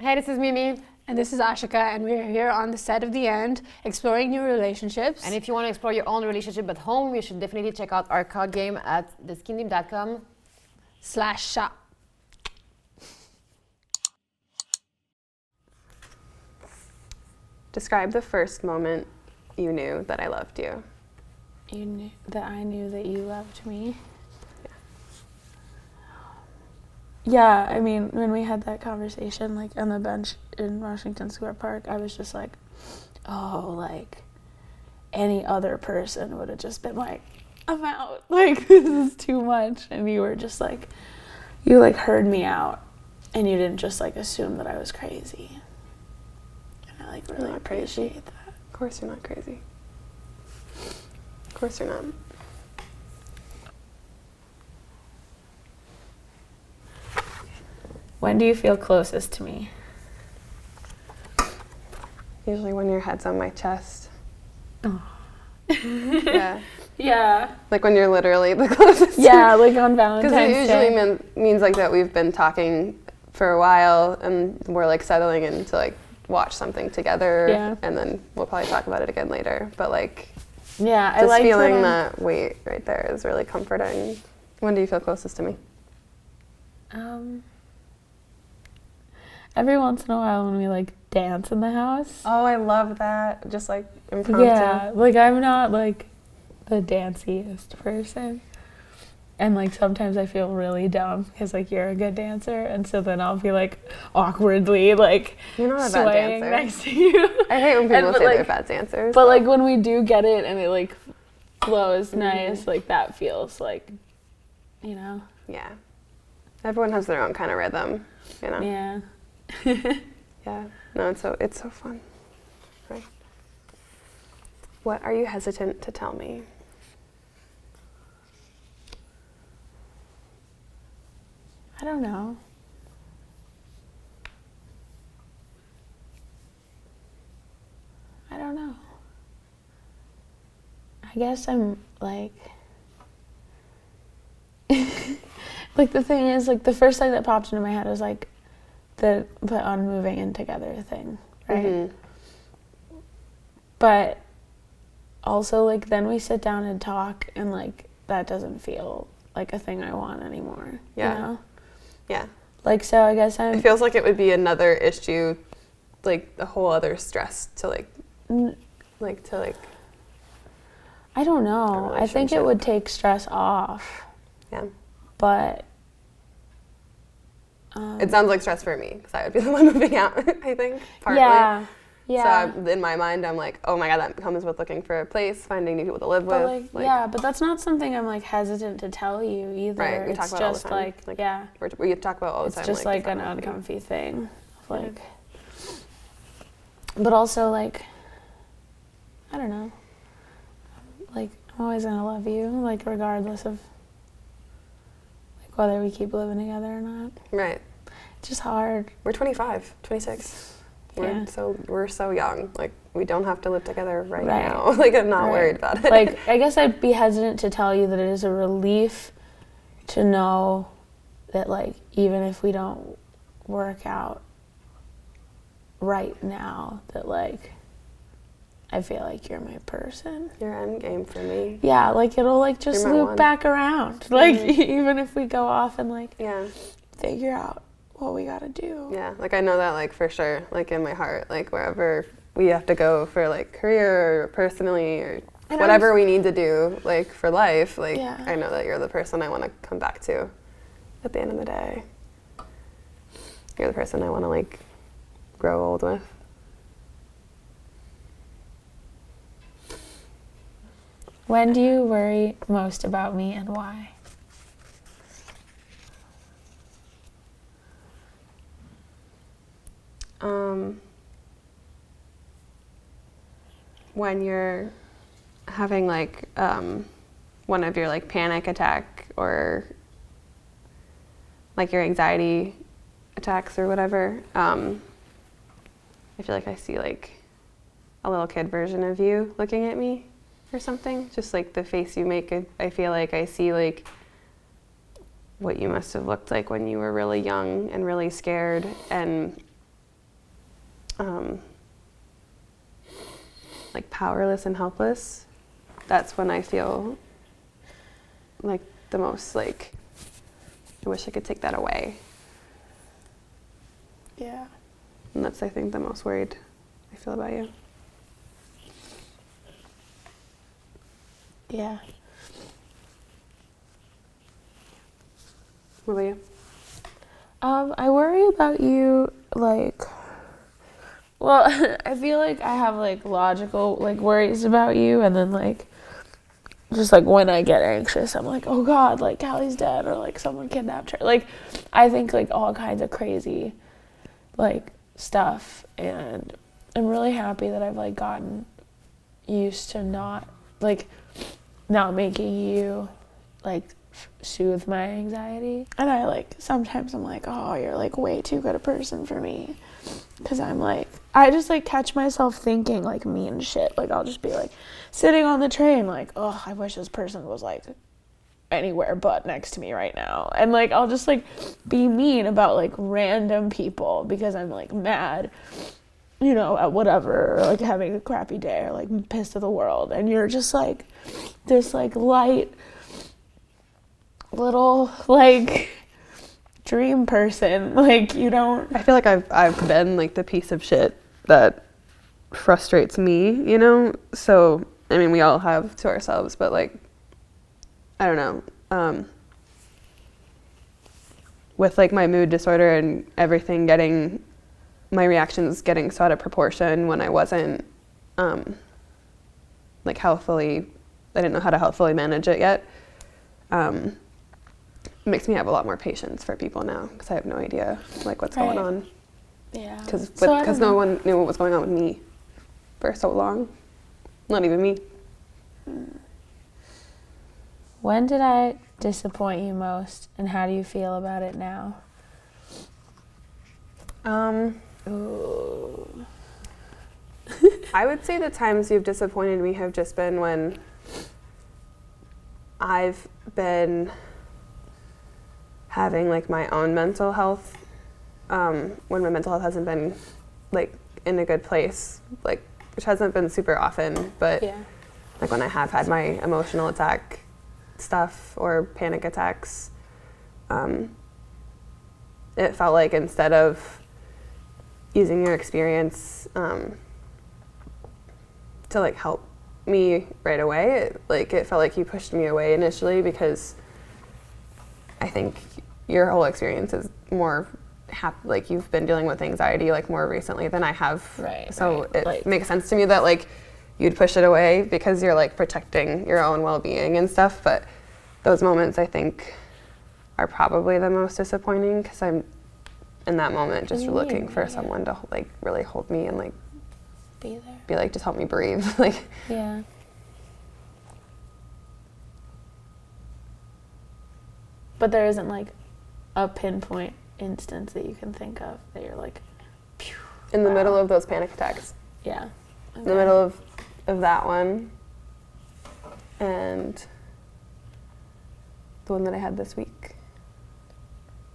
Hey, this is Mimi. And this is Ashika, and we're here on the set of The End, exploring new relationships. And if you want to explore your own relationship at home, you should definitely check out our card game at theskindeep.com/shop. Describe the first moment you knew that I loved you. You knew that I knew that you loved me. Yeah, I mean, when we had that conversation, like, on the bench in Washington Square Park, I was just like, oh, like, any other person would have just been like, I'm out. Like, this is too much. And you were just like, you, like, heard me out. And you didn't just, like, assume that I was crazy. And I, like, really appreciate that. Of course you're not crazy. Of course you're not. When do you feel closest to me? Usually when your head's on my chest. Oh. Yeah. Yeah. Like when you're literally the closest. Yeah, like on Valentine's Day. Because it usually means like that we've been talking for a while and we're like settling in to like watch something together. Yeah. And then we'll probably talk about it again later. But like, yeah, I just like feeling that weight right there is really comforting. When do you feel closest to me? Every once in a while when we like dance in the house. Oh, I love that. Just like impromptu. Yeah, like I'm not like the danciest person. And like sometimes I feel really dumb because like you're a good dancer, and so then I'll be like awkwardly like You're not a bad swaying dancer. next to you. I hate when people say like, they're bad dancers. But like when we do get it and it like flows nice, like that feels like, you know. Yeah. Everyone has their own kind of rhythm, you know. Yeah. Yeah. No, it's so fun. Right. What are you hesitant to tell me? I don't know. I don't know. I guess I'm like like the thing is like the first thing that popped into my head was like the on moving in together thing, right? Mm-hmm. But also like then we sit down and talk and like that doesn't feel like a thing I want anymore. Yeah. You know? Yeah. Like so I guess it feels like it would be another issue, like a whole other stress to like I don't know. I think it would take stress off. Yeah. But it sounds like stress for me because I would be the one moving out, I think, partly. Yeah. Yeah. So in my mind, I'm like, oh my God, that comes with looking for a place, finding new people to live with. Like, yeah, but that's not something I'm like hesitant to tell you either. Right, we talk about it all the time. Like yeah. We talk about it all the time. It's just like an uncomfy thing. Like, but also like, I don't know. Like, I'm always gonna love you, like regardless of like whether we keep living together or not. Right. It's just hard. We're 25, 26. We're so young. Like, we don't have to live together right now. Like, I'm not worried about it. Like, I guess I'd be hesitant to tell you that it is a relief to know that, like, even if we don't work out right now, that, like, I feel like you're my person. You're end game for me. Yeah, like, it'll, like, just loop back around. Like, even if we go off and, like, figure out what we gotta do. Yeah, like I know that like for sure, like in my heart, like wherever we have to go for like career or personally or whatever we need to do like for life, like I know that you're the person I want to come back to at the end of the day. You're the person I want to like grow old with. When do you worry most about me and why? When you're having like one of your like panic attack or like your anxiety attacks or whatever, I feel like I see like a little kid version of you looking at me or something. Just like the face you make, I feel like I see like what you must have looked like when you were really young and really scared, and like powerless and helpless, that's when I feel like the most like I wish I could take that away. Yeah. And that's, I think, the most worried I feel about you. Yeah. What about you? I worry about you, like, well, I feel like I have, like, logical, like, worries about you, and then, like, just, like, when I get anxious, I'm like, oh, God, like, Callie's dead, or, like, someone kidnapped her. Like, I think, like, all kinds of crazy, like, stuff, and I'm really happy that I've, like, gotten used to not making you, like, soothe my anxiety. And I, like, sometimes I'm like, oh, you're, like, way too good a person for me. Because I'm, like, I just, like, catch myself thinking, like, mean shit. Like, I'll just be, like, sitting on the train, like, oh, I wish this person was, like, anywhere but next to me right now. And, like, I'll just, like, be mean about, like, random people because I'm, like, mad, you know, at whatever, or, like, having a crappy day, or, like, pissed at the world. And you're just, like, this, like, light little, like, dream person. Like, you don't... I feel like I've been, like, the piece of shit that frustrates me, you know? So, I mean, we all have to ourselves, but, like, I don't know. With, like, my mood disorder and everything my reactions getting so out of proportion when I wasn't, like, I didn't know how to healthfully manage it yet. It makes me have a lot more patience for people now because I have no idea, like, what's going on. Yeah. Because no one knew what was going on with me for so long. Not even me. When did I disappoint you most, and how do you feel about it now? Ooh. I would say the times you've disappointed me have just been when I've been having, like, my own mental health, when my mental health hasn't been, like, in a good place, like, which hasn't been super often, but like when I have had my emotional attack stuff or panic attacks, it felt like instead of using your experience to, like, help me right away, it felt like you pushed me away initially because I think your whole experience is more like you've been dealing with anxiety, like, more recently than I have. Right. So right. it like, makes sense to me that, like, you'd push it away because you're, like, protecting your own well-being and stuff. But those moments, I think, are probably the most disappointing because I'm in that moment just looking for someone to, like, really hold me and, like, be there. Be like, just help me breathe. Like, Yeah. But there isn't, like, a pinpoint instance that you can think of that you're like, phew, in the middle of those panic attacks. Yeah. Okay. In the middle of that one and the one that I had this week.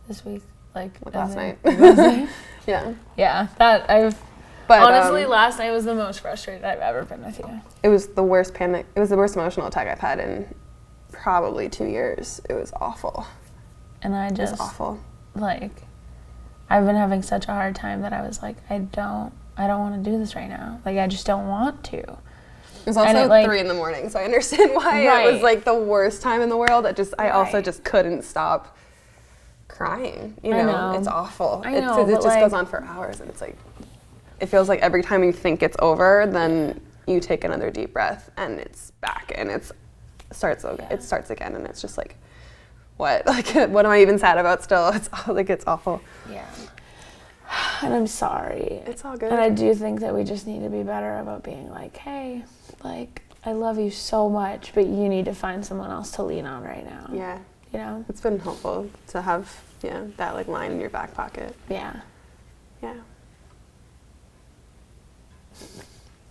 This week, like last night. Yeah. Yeah, that but honestly, last night was the most frustrated I've ever been with you. It was the worst emotional attack I've had in probably 2 years. It was awful. And I just, it was awful. Like, I've been having such a hard time that I was like, I don't want to do this right now. Like, I just don't want to. It was also 3 a.m, so I understand why it was, like, the worst time in the world. I also just couldn't stop crying. You know? It's awful. I know, it just goes on for hours, and it's like, it feels like every time you think it's over, then you take another deep breath, and it's back, and it starts again, and it's just like, what? Like, what am I even sad about still? It's awful. Yeah. And I'm sorry. It's all good. And I do think that we just need to be better about being like, hey, like, I love you so much, but you need to find someone else to lean on right now. Yeah. You know? It's been helpful to have, that, like, line in your back pocket. Yeah. Yeah.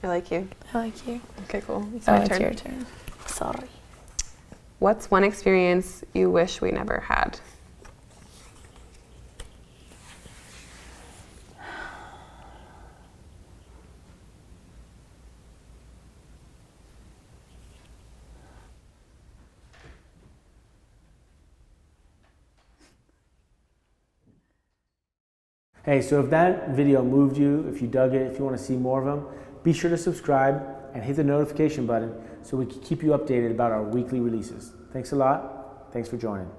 I like you. I like you. Okay, cool. It's your turn. Sorry. What's one experience you wish we never had? Hey, so if that video moved you, if you dug it, if you want to see more of them, be sure to subscribe and hit the notification button so we can keep you updated about our weekly releases. Thanks a lot. Thanks for joining.